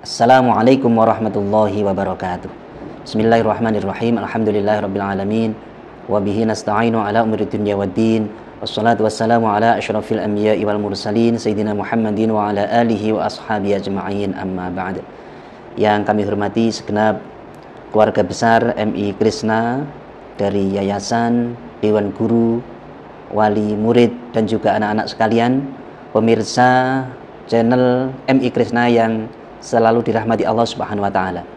Assalamualaikum warahmatullahi wabarakatuh. Bismillahirrahmanirrahim. Alhamdulillahirabbil alamin. Wa bihi nasta'inu ala umuri dunya waddin. Wassalatu wassalamu ala asyrafil anbiya'i wal mursalin sayyidina Muhammadin wa ala alihi wa ashabihi ajma'in, amma ba'd. Yang kami hormati segenap keluarga besar MI Krishna dari Yayasan, Dewan Guru, wali murid dan juga anak-anak sekalian, pemirsa channel MI Krishna yang selalu dirahmati Allah Subhanahu wa taala.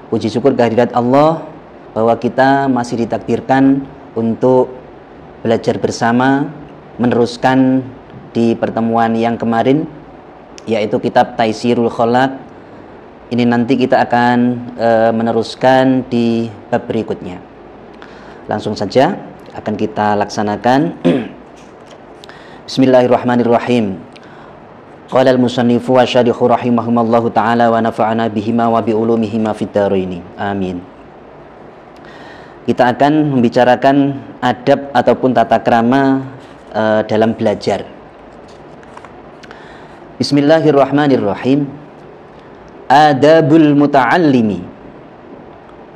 Puji syukur kehadirat Allah bahwa kita masih ditakdirkan untuk belajar bersama, meneruskan di pertemuan yang kemarin, yaitu kitab Taisirul Khalaq. Ini nanti kita akan meneruskan di bab berikutnya. Langsung saja akan kita laksanakan. Bismillahirrahmanirrahim. Qala al-musannifu wa syarikhu rahimahumallahu ta'ala wa nafa'ana bihima wa bi'ulumihima fid dharaini. Amin. Kita akan membicarakan adab ataupun tata krama dalam belajar. Bismillahirrahmanirrahim. Adabul muta'allimi.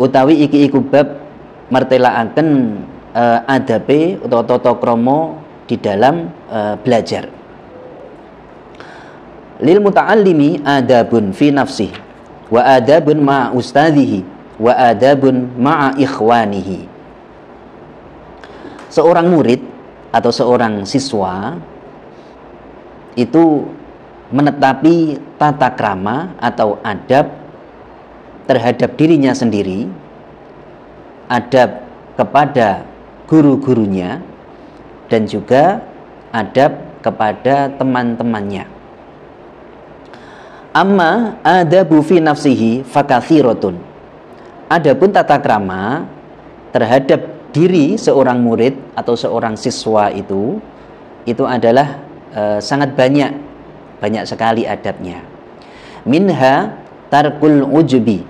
Utawi iki iku bab martelaaken adabe utawa tata krama di dalam belajar. Lil muta'allimi adabun fi nafsihi wa adabun ma'a ustadzihi wa adabun ma'a ikhwanihi. Seorang murid atau seorang siswa itu menetapi tata krama atau adab terhadap dirinya sendiri, adab kepada guru-gurunya, dan juga adab kepada teman-temannya. Amma adabu fi nafsihi fakathiratun. Adapun tata krama terhadap diri seorang murid atau seorang siswa itu adalah sangat banyak sekali adabnya. Minha tarkul ujubi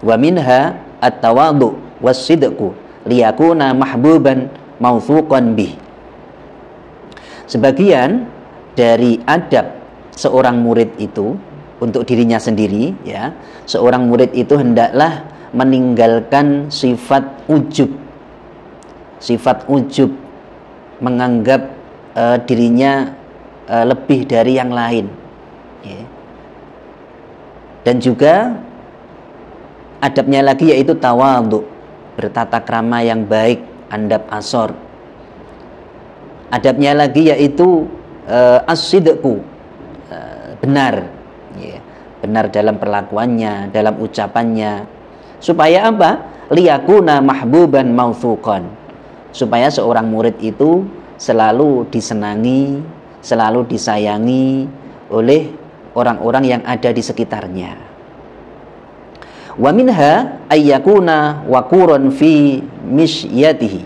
wa minha at-tawadhu was-sidqu liyakuna mahbuban mawthuqan bih. Sebagian dari adab seorang murid itu untuk dirinya sendiri, ya, seorang murid itu hendaklah meninggalkan sifat ujub, menganggap dirinya lebih dari yang lain, ya. Dan juga adabnya lagi yaitu tawadhu, bertata krama yang baik, andab asor. Adabnya lagi yaitu as-sidqu, benar, ya, benar dalam perlakuannya, dalam ucapannya, supaya apa? Liyakuna mahbuban mawthuqan, supaya seorang murid itu selalu disenangi, selalu disayangi oleh orang-orang yang ada di sekitarnya. Wa minha ayyakuna waquran fi mishyatihi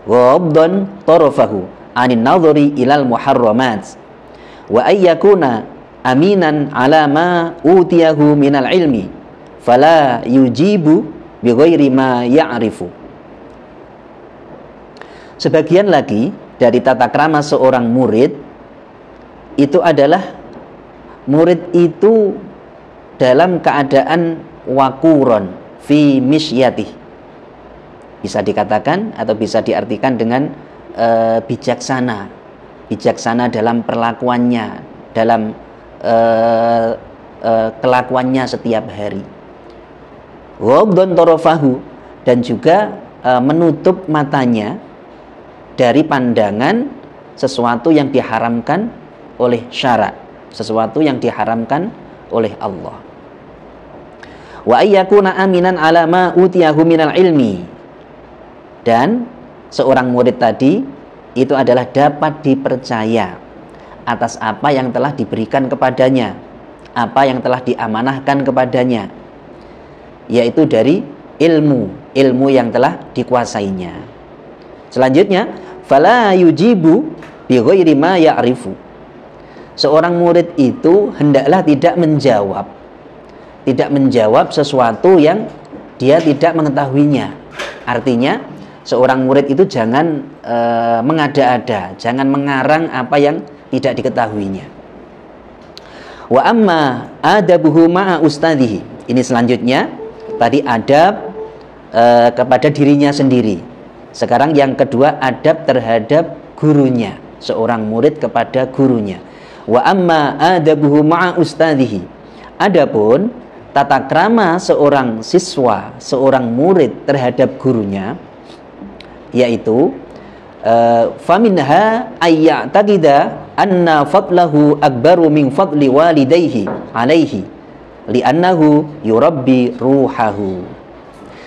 ghabdan tarafahu anin nadhari ilal muharramat wa ayyakuna aminan ala ma utiyahu minal ilmi fala yujibu bi ghairi ma ya'rifu. Sebagian lagi dari tata krama seorang murid itu adalah murid itu dalam keadaan wakuron fi misyatih. Bisa dikatakan atau bisa diartikan dengan bijaksana dalam perlakuannya, dalam kelakuannya setiap hari. Ghabdan tarafahu, dan juga menutup matanya dari pandangan sesuatu yang diharamkan oleh syara, sesuatu yang diharamkan oleh Allah. Wa ayyakuna aminan ala ma utiyahu minal ilmi, dan seorang murid tadi itu adalah dapat dipercaya atas apa yang telah diberikan kepadanya, apa yang telah diamanahkan kepadanya, yaitu dari ilmu yang telah dikuasainya. Selanjutnya, fala yujibu bi ghairi ma ya'rifu. Seorang murid itu hendaklah tidak menjawab sesuatu yang dia tidak mengetahuinya. Artinya, seorang murid itu jangan mengada-ada, jangan mengarang apa yang tidak diketahuinya. Wa amma adabuhu ma'a ustadhihi. Ini selanjutnya tadi adab kepada dirinya sendiri. Sekarang yang kedua adab terhadap gurunya, seorang murid kepada gurunya. Wa amma adabuhu ma'a ustadhihi. Adapun tata krama seorang siswa, seorang murid terhadap gurunya, yaitu faminha ayya'taqida anna fadlahu akbaru min fadli walidayhi alaihi li'annahu yurabbi ruhahu.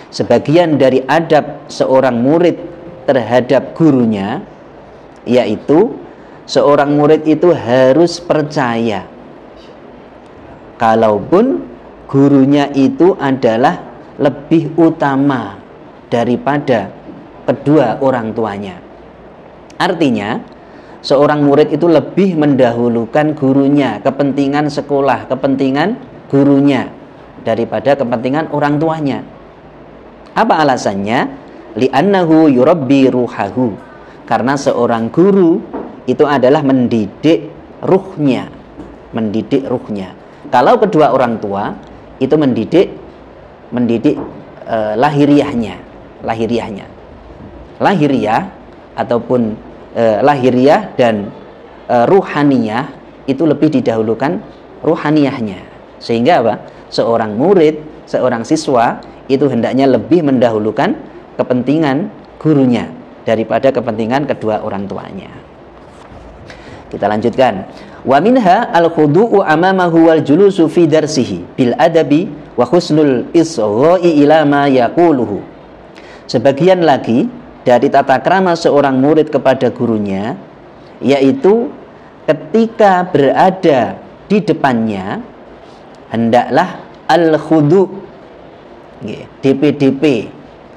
Sebagian dari adab seorang murid terhadap gurunya, yaitu seorang murid itu harus percaya kalaupun gurunya itu adalah lebih utama daripada kedua orang tuanya. Artinya seorang murid itu lebih mendahulukan gurunya, kepentingan sekolah, kepentingan gurunya daripada kepentingan orang tuanya. Apa alasannya? Li'annahu yurabbi ruhahu. Karena seorang guru itu adalah mendidik ruhnya, mendidik ruhnya. Kalau kedua orang tua itu mendidik lahiriahnya. Lahiriah ataupun lahiriah dan ruhaniyah itu lebih didahulukan ruhaniyahnya. Sehingga apa? Seorang murid, seorang siswa itu hendaknya lebih mendahulukan kepentingan gurunya daripada kepentingan kedua orang tuanya. Kita lanjutkan. Wa minha al-khudu'u amamahu wal julusu fi darsihi bil adabi wa husnul isgha'i ila ma yaquluhu. Sebagian lagi dari tata krama seorang murid kepada gurunya, yaitu ketika berada di depannya hendaklah al-khudu', DP.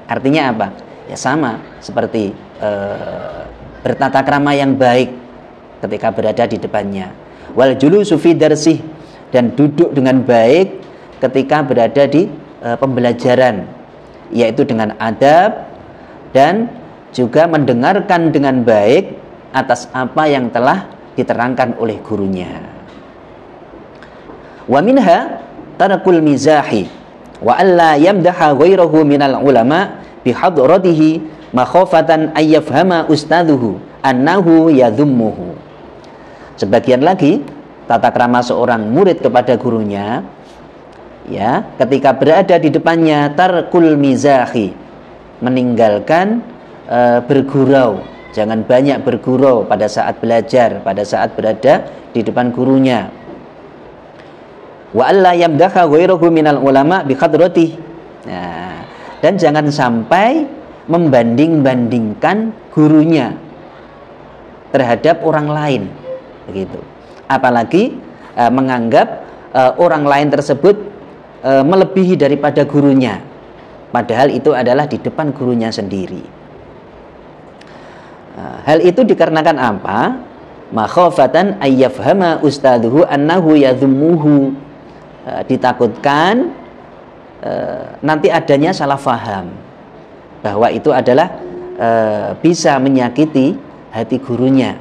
Artinya apa? Ya sama seperti bertata krama yang baik ketika berada di depannya. Wal julusu fi darsih, dan duduk dengan baik ketika berada di pembelajaran, yaitu dengan adab dan juga mendengarkan dengan baik atas apa yang telah diterangkan oleh gurunya. Wa minha tarakul mizahi wa alla yamdaha ghairahu minal ulama bihadratihi makhafatan ayyafhama ustadhuhu annahu yadhummuhu. Sebagian lagi tata krama seorang murid kepada gurunya, ya, ketika berada di depannya tarkul mizahi, meninggalkan bergurau, jangan banyak bergurau pada saat belajar, pada saat berada di depan gurunya. Wa alla yamdaha ghairahu minal ulama bi khadratih. Nah, dan jangan sampai membanding-bandingkan gurunya terhadap orang lain, begitu. Apalagi menganggap orang lain tersebut melebihi daripada gurunya, padahal itu adalah di depan gurunya sendiri. Hal itu dikarenakan apa? Makhafatan ayyafhama ustadhuhu annahu yadhummuhu. Ditakutkan nanti adanya salah faham bahwa itu adalah bisa menyakiti hati gurunya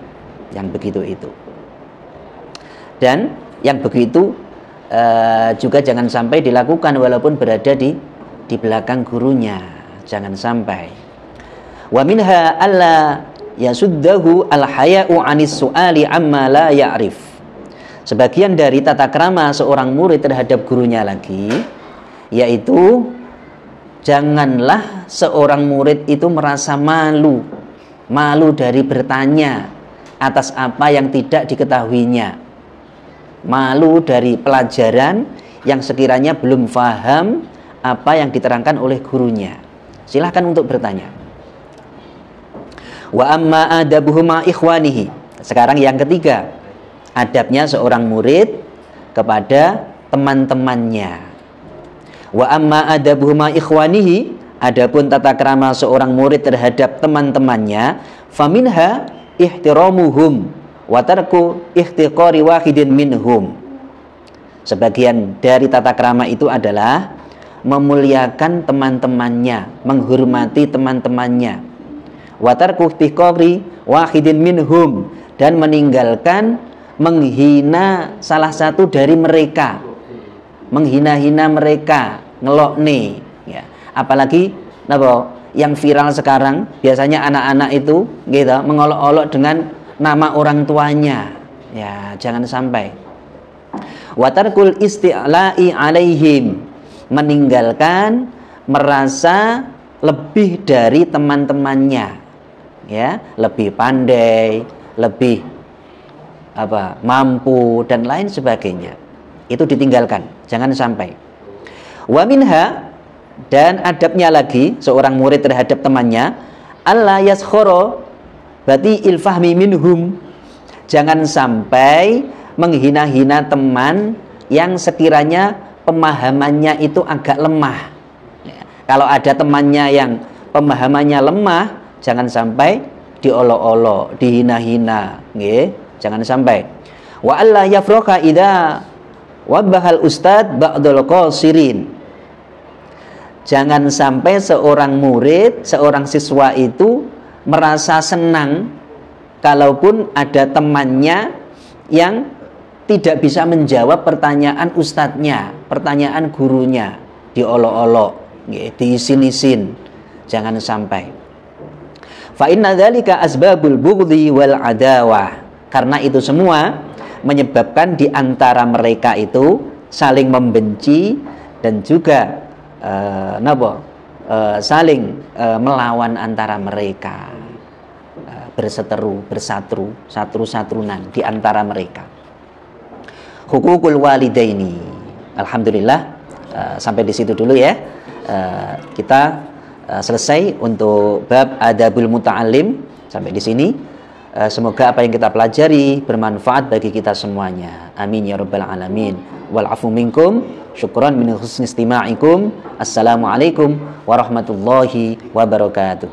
yang begitu itu. Dan yang begitu juga jangan sampai dilakukan walaupun berada di belakang gurunya, jangan sampai. Wa minha alla yasuddahu al-haya'u 'anis su'ali amma la ya'rif. Sebagian dari tata krama seorang murid terhadap gurunya lagi, yaitu janganlah seorang murid itu merasa malu dari bertanya atas apa yang tidak diketahuinya, malu dari pelajaran yang sekiranya belum paham apa yang diterangkan oleh gurunya. Silahkan untuk bertanya. Wa amma adabuhu ma ikhwanihi. Sekarang yang ketiga, adabnya seorang murid kepada teman-temannya. Wa amma adabuhu ma ikhwanihi, adapun tata krama seorang murid terhadap teman-temannya, faminha ihtiramuhum wa tarku ihtiqari wahidin minhum. Sebagian dari tata krama itu adalah memuliakan teman-temannya, menghormati teman-temannya. Wa tarku ihtiqari wahidin minhum, dan meninggalkan menghina salah satu dari mereka, menghina-hina mereka, ngelokne ya. Apalagi napa yang viral sekarang biasanya anak-anak itu gitu mengolok-olok dengan nama orang tuanya. Ya, jangan sampai. Wa tarkul isti'la'i alaihim, meninggalkan merasa lebih dari teman-temannya, ya, lebih pandai, lebih mampu dan lain sebagainya. Itu ditinggalkan, jangan sampai. Wa minha, dan adabnya lagi seorang murid terhadap temannya, alla yaskhara berarti ilfahmi minhum, jangan sampai menghina-hina teman yang sekiranya pemahamannya itu agak lemah. Ya, kalau ada temannya yang pemahamannya lemah, jangan sampai diolok-olok, dihina-hina, nggih, jangan sampai. Wa alla yafroka idza wabahal ustad ba'dul qasirin, jangan sampai seorang murid, seorang siswa itu merasa senang kalaupun ada temannya yang tidak bisa menjawab pertanyaan ustadznya, pertanyaan gurunya, diolok-olok, diisin-isin, jangan sampai. Fa inna dzalika asbabul bughdhi wal adawah, karena itu semua menyebabkan di antara mereka itu saling membenci dan juga saling melawan antara mereka, berseteru, bersatu, satu-satunan di antara mereka. Hukukul walidaini. Alhamdulillah, sampai di situ dulu ya. Kita selesai untuk bab adabul muta'allim sampai di sini. Semoga apa yang kita pelajari bermanfaat bagi kita semuanya. Amin ya rabbal alamin. Wal afu minkum. Syukran min husni istima'ikum. Assalamualaikum warahmatullahi wabarakatuh.